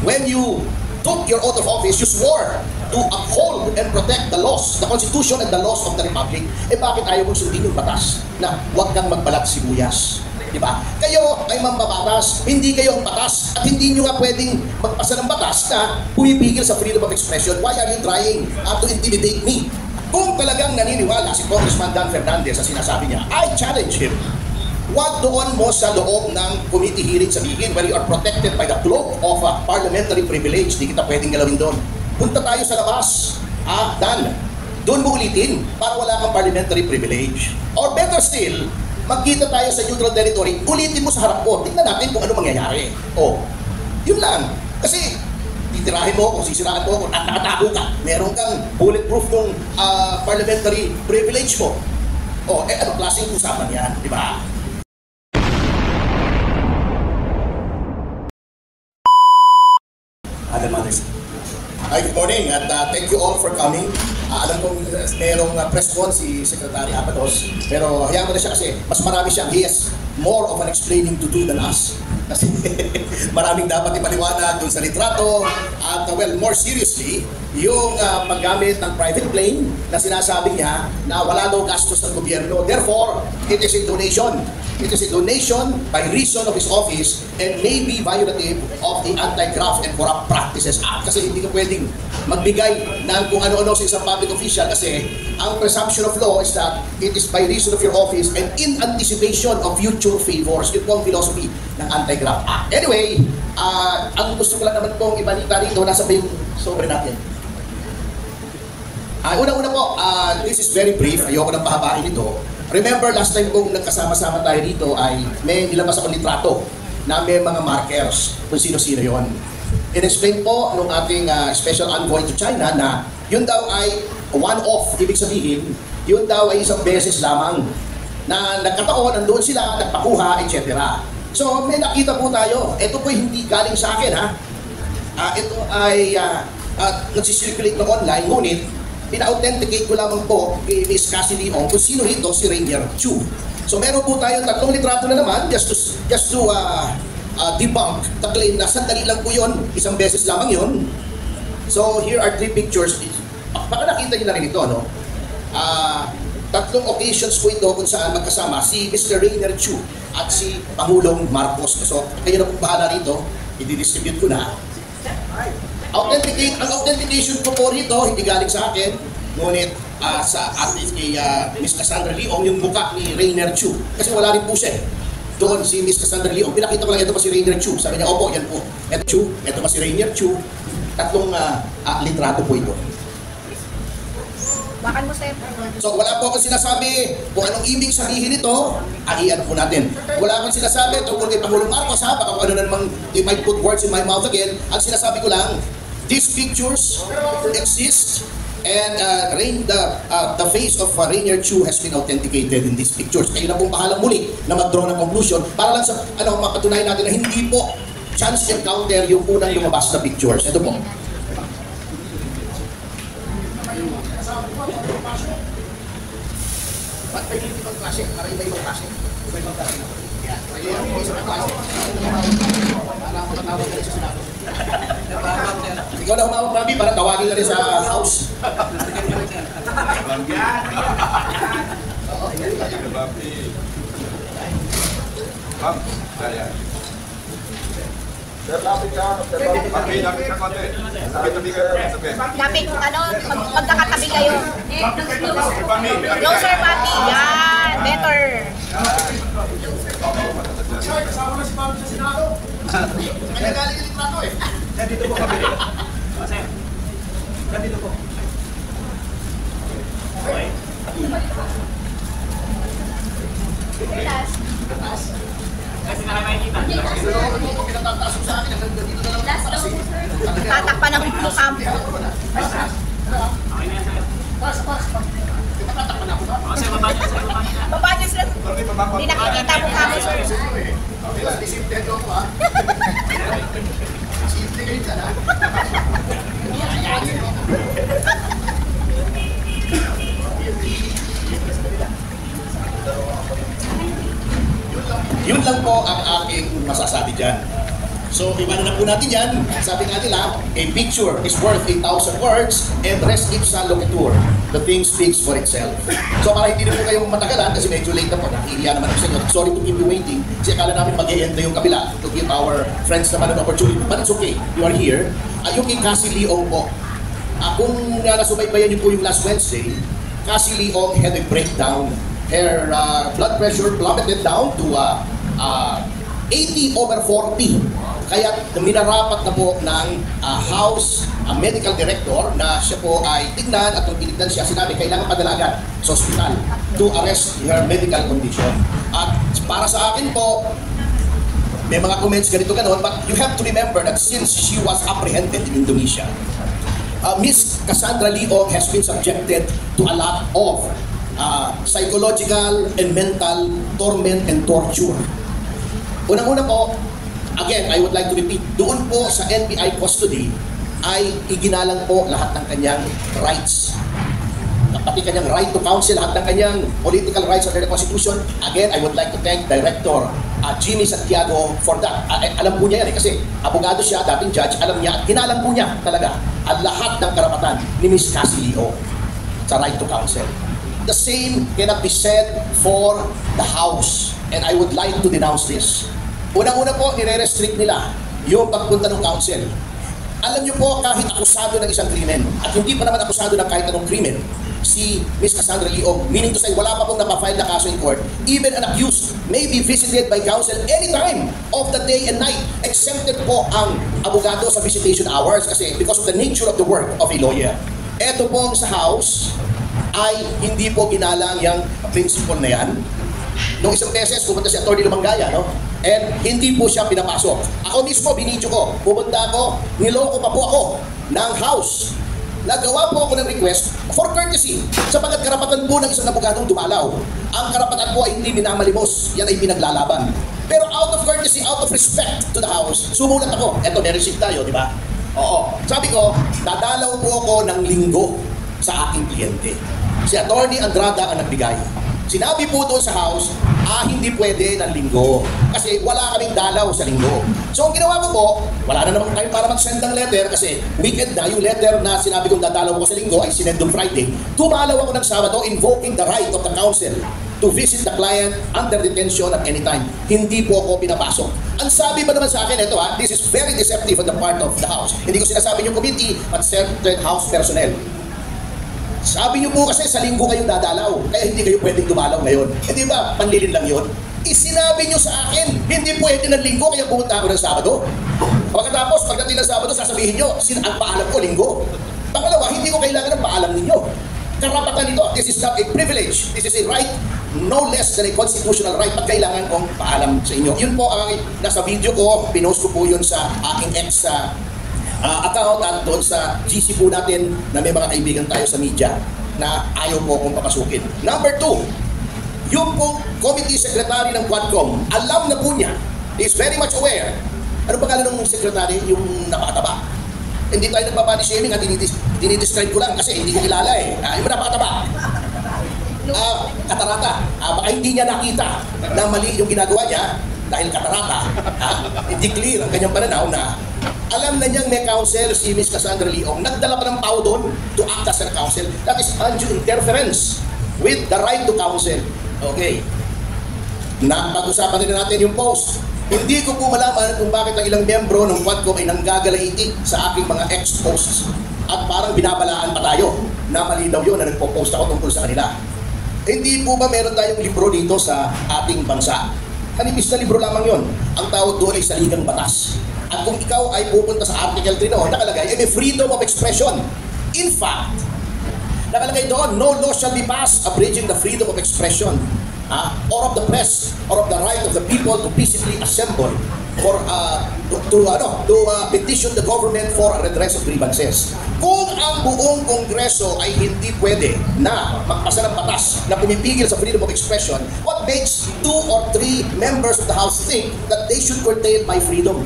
when you took your oath of office, you swore to uphold and protect the laws, the Constitution and the laws of the Republic. Eh bakit ayaw mong sundin yung batas na huwag kang magbalat sibuyas? Diba? Kayo ay mambabatas, hindi kayo ang batas at hindi nyo nga pwedeng magpasa ng batas na pumipigil sa freedom of expression. Why are you trying to intimidate me? Kung talagang naniniwala si Congressman Dan Fernandez sa sinasabi niya, I challenge him. Huwag doon mo sa loob ng committee hearing sabihin where you are protected by the cloak of parliamentary privilege. Di kita pwedeng galawin doon. Punta tayo sa labas. Dan, doon mo ulitin para wala kang parliamentary privilege. Or better still, magkita tayo sa neutral territory, ulitin mo sa harap ko. Tingnan natin kung ano mangyayari. Yun lang. Kasi titirahin mo ako, sisiraan mo ako, at nakatago ka. Meron kang bulletproof ng parliamentary privilege mo. Ano klaseng usapan yan, di ba? Other matters. Hi, good morning at thank you all for coming. Alam kong merong press con si Secretary Abalos, pero hayaan mo na siya kasi mas marami siyang, he has more of an explaining to do than us. Kasi maraming dapat ipaliwanag dun sa litrato at well, more seriously, yung paggamit ng private plane na sinasabi niya na wala daw gastos ng gobyerno. Therefore, it is a donation. It is a donation by reason of his office and may be violative of the Anti-Graft and Corrupt Practices Act. Kasi hindi ka pwedeng magbigay ng kung ano-ano sa isang public official kasi ang presumption of law is that it is by reason of your office and in anticipation of future favors. Yun po ang philosophy ng Anti-Graft Act. Anyway, ang gusto ko lang naman pong ibalita rito, nasa ba yung sobre natin? Una-una po, this is very brief, ayoko nang pahabain ito. Remember, last time kong nagkasama-sama tayo dito ay may nilabas akong litrato na may mga markers kung sino-sino yon. In-explain po nung ating special envoy to China na yun daw ay one-off, ibig sabihin, yun daw ay isang beses lamang na nagkataon, nandoon sila, nagpakuha, etc. So, may nakita po tayo. Ito po hindi galing sa akin, ha? Ito ay nagsisirculate ng online, ngunit pina-authenticate ko lamang po kay Ms. Cassidy Ong kung sino ito si Rainier Chu. So meron po tayong tatlong litrato na naman just to debunk the claim na sandali lang po yun, isang beses lamang yun. So here are 3 pictures. Baka nakita niyo na rin ito, no? Tatlong occasions po ito kung saan magkasama si Mr. Rainier Chu at si Pangulong Marcos. So kayo na po bahala rito, i-distribute ko na. Ang authentication ko po rito, hindi galing sa akin, ngunit sa atin kay Ms. Cassandra Leong, yung buka ni Rainier Chu. Kasi wala rin po siya. Doon si Ms. Cassandra Leong, pinakita ko lang ito pa si Rainier Chu. Sabi niya, opo, yan po. Ito Chu, ito pa si Rainier Chu. Tatlong litrato po ito. Bakan mo, sir. So wala po akong sinasabi kung anong ibig sabihin ito, ano po natin. Wala akong sinasabi tungkol kay Pangulong Marcos, ha? Baka kung ano na namang they might put words in my mouth again. Ang sinasabi ko lang, these pictures exist and the face of Rainier Chu has been authenticated in these pictures. Kayo na pong bahalang muli na mag-draw ng conclusion para lang sa mapatunayan natin na hindi po chance encounter yung unang lumabas na pictures. Ito po. Ba't may ibang klase? Para iba-ibang klase. Iba-ibang klase. Yan. Iba-ibang klase. Para makatawag na rin sa sinabi. Ikaw na humawag, Bobby, para tawagin na rin sa house. Lapit ka konti. Lapit kung magkakatabi kayo. Closer, Papi. Yan, better. Kasama na si Bobby sa Senado. Kaya galing yung litrato eh. Dito po kami. Dito po. Okay. Kasi na makikita. Tatakpan ng mukha mo. Baba niyo sila. Hindi nakikita mukha mo, sir. Yun lang po ang aking masasabi dyan. So, iwanan na po natin yan. Sabi nga nila, a picture is worth 1,000 words and res ipsa loquitur. The thing speaks for itself. So, para hindi na po kayong matagalan, kasi medyo late na po, nakihiya naman ako sa inyo. Sorry to keep you waiting. Kasi akala namin mag-e-end na yung kabila to give our friends naman an opportunity. But it's okay. You are here. Yung kay Cassie Leong po. Kung nasubaybayan niyo po yung last Wednesday, Cassie Leong had a breakdown. Her blood pressure plummeted down to 80/40. Kaya minarapat na po ng House Medical Director na siya po ay tignan at nung tinignan siya, sinabi kailangan padalagan sa ospital to arrest her medical condition. At para sa akin po, may mga comments ganito ganon, but you have to remember that since she was apprehended in Indonesia, Miss Cassandra Leong has been subjected to a lot of psychological and mental torment and torture. Unang-una po, again, I would like to repeat, doon po sa NBI custody ay iginalang po lahat ng kanyang rights. Pati kanyang right to counsel, lahat ng kanyang political rights under the Constitution. Again, I would like to thank Director Jimmy Santiago for that. Alam po niya yan kasi abogado siya, dating judge, alam niya at ginalang po niya talaga ang lahat ng karapatan ni Miss Cassie Leong sa right to counsel. The same cannot be said for the House, and I would like to denounce this. Unang-una po, nire-restrict nila yung pagpunta ng counsel. Alam niyo po, kahit akusado ng isang krimen, at hindi pa naman akusado ng kahit anong krimen, si Ms. Cassandra Leong, meaning to say, wala pa pong napafile na kaso in court, even an accused may be visited by counsel anytime of the day and night. Exempted po ang abogado sa visitation hours kasi because of the nature of the work of a lawyer. Eto pong sa House, ay hindi po ginalang yung principle na yan. Noong isang beses, pumunta si Atty. Lumangaya, no? And hindi po siya pinapasok. Ako mismo, binidyo ko. Pumunta ako, niloko pa po ako ng House. Nagawa po ako ng request for courtesy. Sapagkat karapatan po ng isang abogadong dumalaw. Ang karapatan po ay hindi minamalimos. Yan ay pinaglalaban. Pero out of courtesy, out of respect to the House, sumulat ako. Eto, may receipt tayo, di ba? Oo. Sabi ko, dadalaw po ako ng linggo sa aking kliyente. Si Atty. Andrada ang nagbigay. Sinabi po doon sa House, hindi pwede ng linggo. Kasi wala kaming dalaw sa linggo. So ang ginawa ko po, wala na naman kayo para mag-send ng letter kasi weekend na, yung letter na sinabi kong dadalaw ko sa linggo ay sinend on Friday. Tumalaw ako ng Sabado invoking the right of the counsel to visit the client under detention at any time. Hindi po ako pinapasok. Ang sabi pa naman sa akin, ito this is very deceptive on the part of the House. Hindi ko sinasabi yung committee, but certain House personnel. Sabi niyo po kasi sa linggo kayo dadalaw, kaya hindi kayo pwedeng dumalaw ngayon. Hindi ba, panlilin lang yun? Isinabi niyo sa akin, hindi pwede ng linggo, kaya pumunta ako ng Sabado. Pagkatapos, pagdating ng Sabado, sasabihin niyo, ang paalam ko linggo. Pangalawa, hindi ko kailangan ng paalam ninyo. Karapatan nito, this is not a privilege. This is a right, no less than a constitutional right, at kailangan kong paalam sa inyo. Yun po ang nasa video ko, pinost ko po yun sa aking ex account at doon sa GC po natin na may mga kaibigan tayo sa media na ayaw po akong papasukin. Number 2, yung po committee secretary ng Quadcom, alam na po niya, is very much aware. Ano pangalan ng secretary? Yung napakataba. Hindi tayo nagpapani shaming at dinidescribe ko lang kasi hindi ko kilala yung napakataba. Katarata. Baka hindi niya nakita na mali yung ginagawa niya dahil katarata. Hindi clear ang kanyang pananaw na alam na niyang may counsel si Ms. Cassandra Leong. Nagdala pa ng tao doon to act as a counsel. That is undue interference with the right to counsel. Okay. Pag-usapan din natin yung post. Hindi ko po malaman kung bakit ang ilang membro ng Quadcom ay nanggagalaiti sa aking mga ex-posts. At parang binabalaan pa tayo na mali daw yun na nagpo-post ako tungkol sa kanila. Hindi po ba meron tayong libro dito sa ating bansa? Kanipis na libro lamang yon. Ang tawag doon ay saligang batas. At kung ikaw ay pupunta sa Article 3 doon, nakalagay, may freedom of expression. In fact, nakalagay doon, no law shall be passed abridging the freedom of expression or of the press or of the right of the people to peacefully assemble for to petition the government for a redress of grievances. Kung ang buong Kongreso ay hindi pwede na magpasa ng batas na pumipigil sa freedom of expression, what makes 2 or 3 members of the House think that they should curtail my freedom?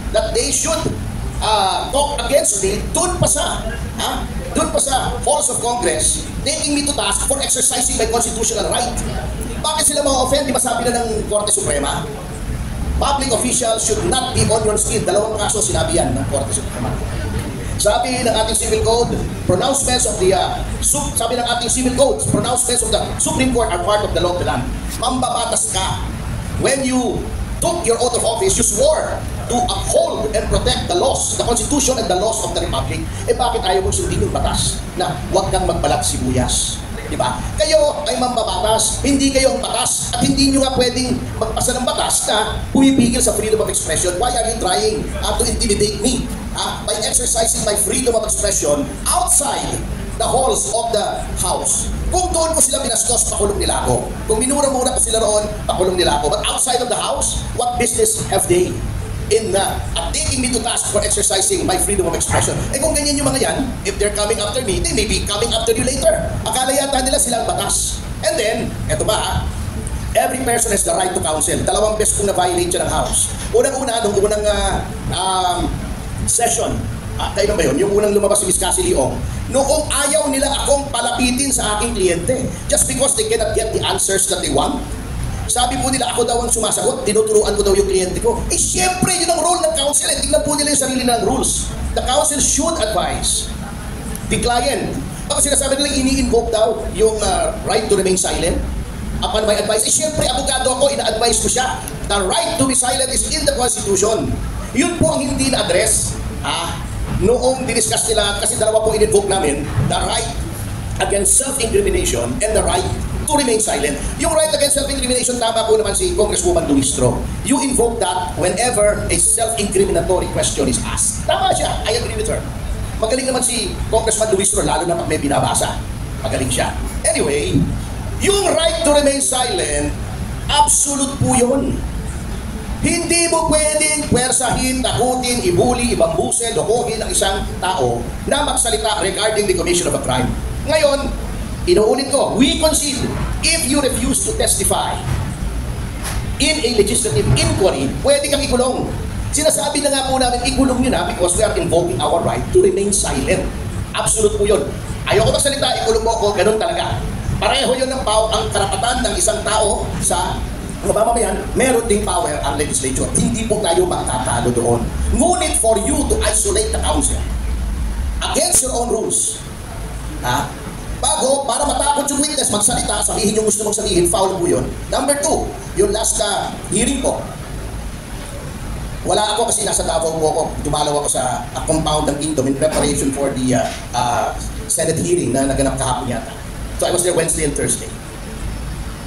That they should talk against me doon pa sa halls of Congress, taking me to task for exercising my constitutional right. Bakit sila ma-offend? Di ba sabi na ng Korte Suprema? public officials should not be on your skin. Dalawang kaso sinabi yan ng Korte Suprema. Sabi ng ating civil code, pronouncements of the sabi ng ating civil code, pronouncements of the Supreme Court are part of the law of the land. Mambabatas ka. When you took your oath of office, you swore to uphold and protect the laws, the Constitution and the laws of the Republic. Eh bakit ayaw mong sundin yung batas na huwag kang magbalat sibuyas? Diba? Kayo ay mambabatas, hindi kayo ang batas at hindi nyo nga pwedeng magpasa ng batas na pumipigil sa freedom of expression. Why are you trying to intimidate me by exercising my freedom of expression outside the halls of the House? Kung doon ko sila binastos, pakulong nila ako. Kung minura-mura ko sila roon, pakulong nila ako. But outside of the House, what business have they in taking me to task for exercising my freedom of expression? Eh kung ganyan yung mga yan, if they're coming after me, they may be coming after you later. Akala yata nila silang batas. And then, eto ba, every person has the right to counsel. Dalawang beses kung na-violate siya ng House. Unang-una, nung unang session, kayo ba yun? Yung unang lumabas si Ms. Cassie Leong, noong ayaw nila akong palapitin sa aking kliyente just because they cannot get the answers that they want. Sabi po nila, ako daw ang sumasagot, tinuturuan ko daw yung kliyente ko. Eh syempre, yun ang role ng counsel. Tingnan po nila yung sarili ng rules. The counsel should advise the client. Baka sinasabi nila, ini-invoke daw yung right to remain silent upon my advice. Eh syempre, abogado ako, ina-advise ko siya. The right to be silent is in the Constitution. Yun po ang hindi na-address. Noong diniscuss nila, kasi dalawa po in-invoke namin, the right against self-incrimination and the right to remain silent. Yung right against self-incrimination, tama po naman si Congresswoman Luistro. You invoke that whenever a self-incriminatory question is asked. Tama siya, I agree with her. Magaling naman si Congressman Luistro, lalo na pag may binabasa. Magaling siya. Anyway, yung right to remain silent, absolute po yun. Hindi mo pwedeng pwersahin, takutin, ibuli, ibambuse, lokohin ang isang tao na magsalita regarding the commission of a crime. Ngayon, inuulit ko, we concede, if you refuse to testify in a legislative inquiry, pwede kang ikulong. Sinasabi na nga po namin, ikulong nyo na because we are invoking our right to remain silent. Absolute po yun. Ayoko magsalita, ikulong mo ako, ganun talaga. Pareho yun ang karapatan ng isang tao sa mamamayan, meron ding power ang legislature. Hindi po tayo magtatalo doon. Ngunit for you to isolate the council against your own rules, bago, para matakot yung witness, magsalita, sabihin yung gusto mong sabihin, foul po yun. Number 2, yung last hearing po. Wala ako kasi nasa Davao po ako. Dumalaw ako sa compound ng Kingdom in preparation for the Senate hearing na naganap kahapon yata. So I was there Wednesday and Thursday.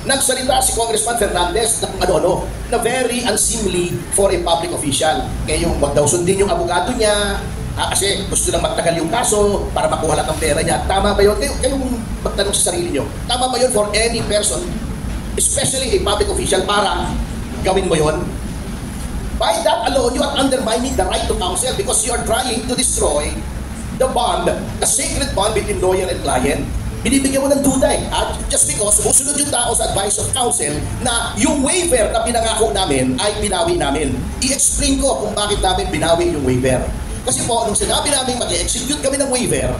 Nagsalita si Congressman Fernandez na ano-ano, na very unseemly for a public official. Kaya yung wag daw sundin yung abogado niya, kasi gusto lang magtagal yung kaso para makuha lang ang pera niya. Tama ba yun? Kayong magtanong sa sarili nyo. Tama ba yun for any person, especially a public official, para gawin mo yun? By that alone, you are undermining the right to counsel because you are trying to destroy the bond, the sacred bond between lawyer and client. Binibigyan mo ng duda just because susunod yung tao sa advice of counsel na yung waiver na pinangako namin ay binawi namin. I-explain ko kung bakit namin binawi yung waiver. Kasi po, nung sinabi namin mag-execute kami ng waiver,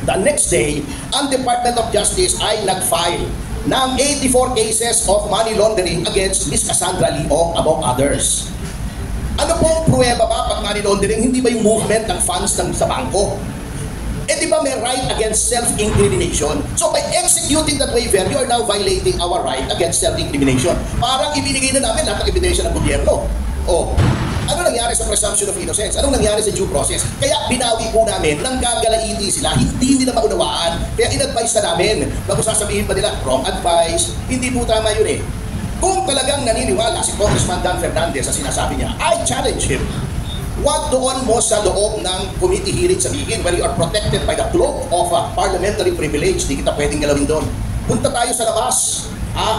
the next day, ang Department of Justice ay nag-file ng 84 cases of money laundering against Ms. Cassandra Leong, among others. Ano pong pruweba ba pag money laundering? Hindi ba yung movement ng funds sa bangko? Eh di ba may right against self-incrimination? So by executing that waiver, you are now violating our right against self-incrimination. Parang ibinigay na namin lahat ng ebidensya ng gobyerno. Ano nangyari sa presumption of innocence? Anong nangyari sa due process? Kaya binawi po namin, nang gagalaiti sila, hindi nila maunawaan. Kaya in-advise na namin, bago sasabihin pa nila, wrong advice, hindi po tama yun eh. Kung talagang naniniwala si Congressman Dan Fernandez sa sinasabi niya, I challenge him. Wag doon mo sa loob ng committee hearing sabihin where you are protected by the cloak of parliamentary privilege. Di kita pwedeng galawin doon. Punta tayo sa labas.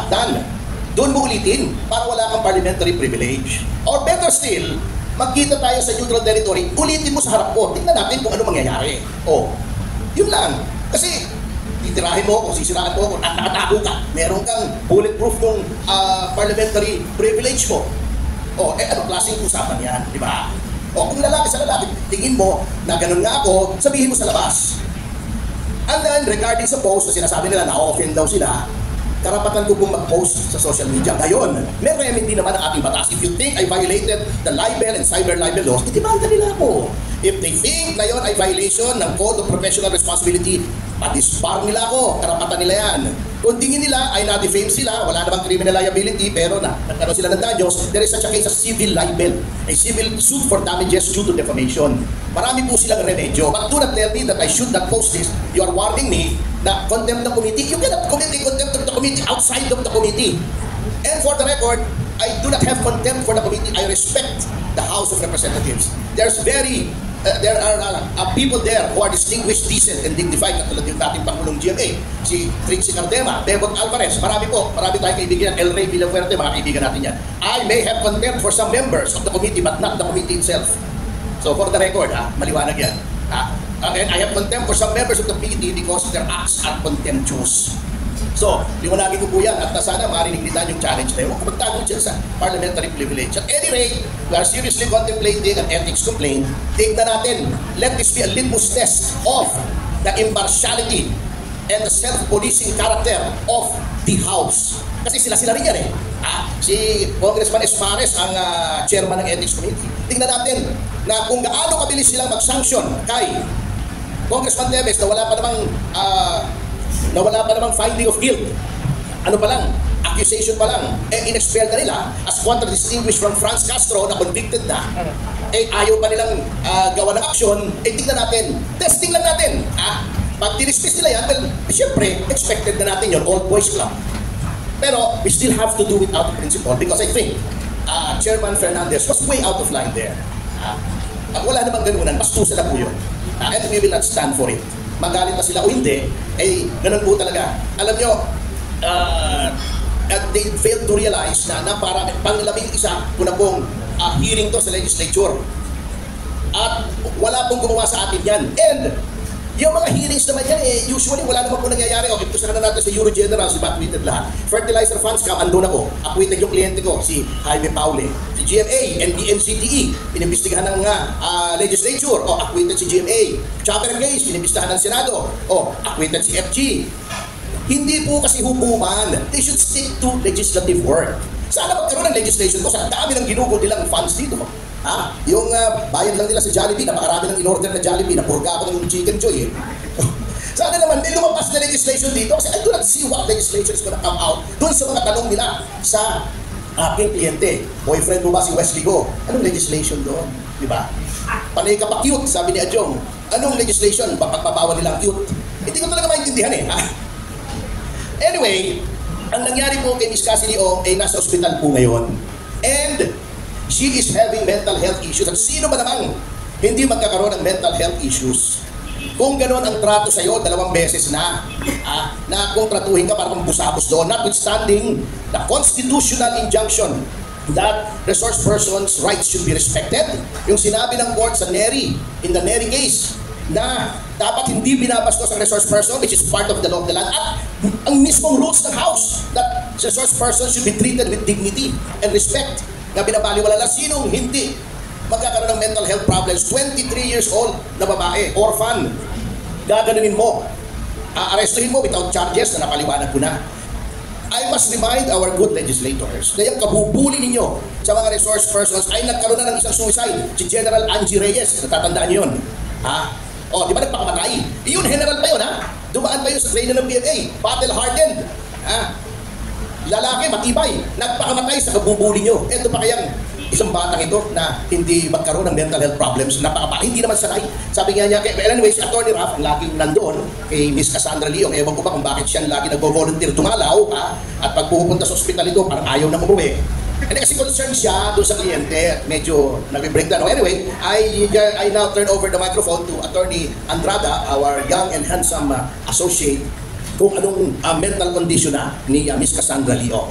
Dan, doon mo ulitin para wala kang parliamentary privilege. Or better still, magkita tayo sa neutral territory, ulitin mo sa harap ko. Tingnan natin kung ano mangyayari. Yun lang. Kasi titirahin mo ako, sisiraan mo ako, at nakatago ka. Meron kang bulletproof ng parliamentary privilege mo. Anong klaseng usapan yan? Di ba? Kung lalaki sa lalaki, tingin mo na ganun nga ako, sabihin mo sa labas. And then, regarding sa post na sinasabi nila na off-offend daw sila, karapatan ko pong mag-post sa social media. Ngayon, may remedy naman ang ating batas. If you think I violated the libel and cyber libel laws, itibanda nila ako. If they think na yun ay violation ng Code of Professional Responsibility, pa-disbar nila ako. Karapatan nila yan. Kung tingin nila ay na-defame sila, wala namang criminal liability, pero nagkaroon sila ng danyos, there is such a case as civil libel, a civil suit for damages due to defamation. Marami po silang remedyo. But do not tell me that I should not post this. You are warning me na contempt the committee. You cannot commit a contempt of the committee outside of the committee. And for the record, I do not have contempt for the committee. I respect the House of Representatives. There are people there who are distinguished, decent, and dignified, katulad yung dating Pangulong GMA, si Trixie Cardema, Bebot Alvarez, marami tayong kaibigan, El Rey Villafuerte, mga kaibigan natin yan. I may have contempt for some members of the committee, but not the committee itself. So for the record, maliwanag yan. And I have contempt for some members of the committee because their acts are contemptuous. So, liwanagin ko po yan at sana marinig nila yung challenge na yun. Huwag magtago dyan sa parliamentary privilege. At any rate, we are seriously contemplating an ethics complaint. Tignan natin, let this be a litmus test of the impartiality and the self-policing character of the House. Kasi sila rin yan eh. Si Congressman Espares ang chairman ng ethics committee. Tingnan natin na kung gaano kabilis silang mag-sanction kay Congressman Teves na wala pa namang finding of guilt. Ano pa lang, accusation pa lang, in-expel na nila as contradistinguished from Franz Castro na convicted na, ayaw pa nilang gawa ng aksyon, tingnan natin, testing lang natin. Pag tinismis nila yan, well, siyempre, expected na natin yun, old boys club. Pero we still have to do it out of principle because I think Chairman Fernandez was way out of line there. Wala namang ganunan, bastusan na po yun. And we will not stand for it. Magalit na sila o hindi, ganun po talaga. Alam nyo, they failed to realize na para pang-11 ko na pong hearing to sa legislature. At wala pong gumawa sa atin yan. And yung mga hearings naman yan, usually wala naman po nangyayari. O, ito na natin sa Euro General, si acquitted lahat. Fertilizer funds, andun ako. Acquitted yung kliyente ko, si Jaime Paule. Si GMA, NBNCTE, inimbestigahan ng legislature. O, acquitted si GMA. Chapter case, inimbestigahan ng Senado. O, acquitted si FG. Hindi po kasi hukuman. They should stick to legislative work. Sana magkaroon ng legislation ko sa dami ng ginugol nilang funds dito. Yung bayad lang nila sa Jollibee, napakarami ng in-order na Jollibee, napurga ako ng Chicken Joy. Sana naman, lumabas na legislation dito kasi I do not see what legislation is gonna come out doon sa mga tanong nila sa aking kliyente. Boyfriend mo ba si Wesley Go? Anong legislation doon? Diba? Panay ka pa cute, sabi ni Adjong. Anong legislation? Pagpapawal nilang cute? Hindi ko talaga maintindihan Anyway, ang nangyari po kay Miss Cassidy O ay nasa ospital po ngayon. And she is having mental health issues. At sino ba namang hindi magkakaroon ng mental health issues? Kung gano'n ang trato sa'yo, 2 beses na kung tratuhin ka para kung busabos doon, notwithstanding the constitutional injunction that resource persons' rights should be respected. Yung sinabi ng court sa Neri, in the Neri case, na dapat hindi binabastos ang resource person, which is part of the law of the land, at ang mismong rules ng House that resource persons should be treated with dignity and respect, na binabaliwala na sinong hindi magkakaroon ng mental health problems. 23 years old na babae, orphan, gaganunin mo, aarestuhin mo without charges na napaliwanag ko na. I must remind our good legislators na yung kabubuli ninyo sa mga resource persons ay nagkaroon na ng isang suicide, si General Angie Reyes, natatandaan niyo yun. Di ba nagpakamatay? Yun, general pa yun dumaan pa yun sa training ng PNA, battle hardened. Lalaki, matibay, nagpakamatay sa kabubuli nyo. Ito pa kayang isang batang ito na hindi magkaroon ng mental health problems. Hindi naman sanay. Sabi nga niya, well, anyway, si Atty. Raf, ang laging nandoon, kay Miss Cassandra Leong, ewan ko ba kung bakit siya lagi nag-volunteer tumalaw, at pag pupunta sa ospital ito, parang ayaw na umuwi. And kasi concerned siya doon sa kliyente, medyo nag-breakdown. Anyway, I now turn over the microphone to Atty. Andrada, our young and handsome associate, kung anong mental condition ni Miss Cassandra Leong.